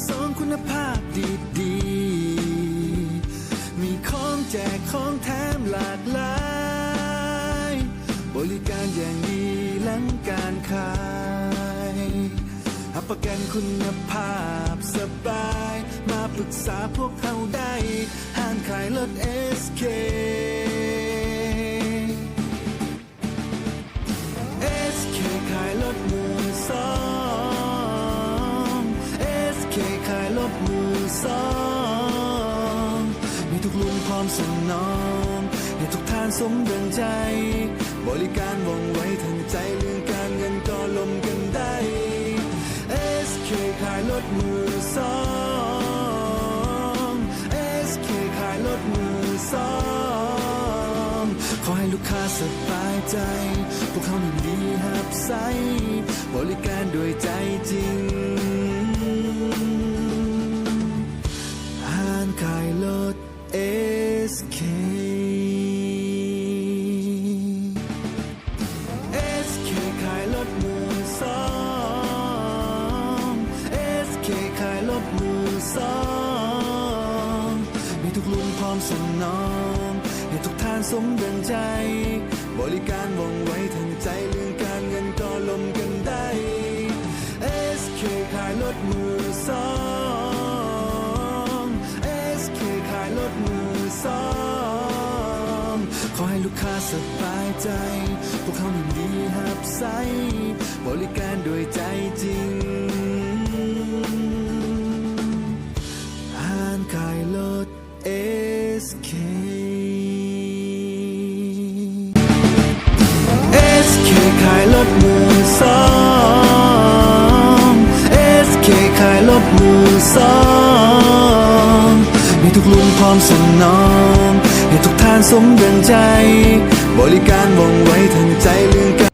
สองคุณภาพดีๆมีของแจกของแถมหลากหลายบริการอย่างดีหลังการขายรับประกันคุณภาพสบายมาปรึกษาพวกเขาได้ห้างขายรถ SK SK ขายรถมือสอง SK ขายรถมือสองมีทุกรุ่นพร้อมสนองให้ทุกท่านสมดังใจบริการว่องไวทันใจเรื่องการเงินก็ลมกันได้ SK ขายรถมือสอง SK ขายรถมือสองขอให้ลูกค้าสบายใจพวกเขายินดีรับใช้บริการด้วยใจจริงห้างขายรถ SK SK ขายรถมือสอง SK ขายรถมือสองมีทุกรุ่นพร้อมสนองให้ทุกท่านสมดังใจบริการว่องไวทันใจเรื่องการเงินก็ลมกันได้ SK ขายรถมือสอง SK ขายรถมือสองขอให้ลูกค้าสบายใจพวกเขายินดีรับใช้บริการด้วยใจจริงห้างขายรถ SK SK ขายรถมือสอง SK ขายรถมือสองมีทุกรุ่นพร้อมสนองให้ทุกท่านสมดังใจบริการว่องไวทันใจเรื่องการ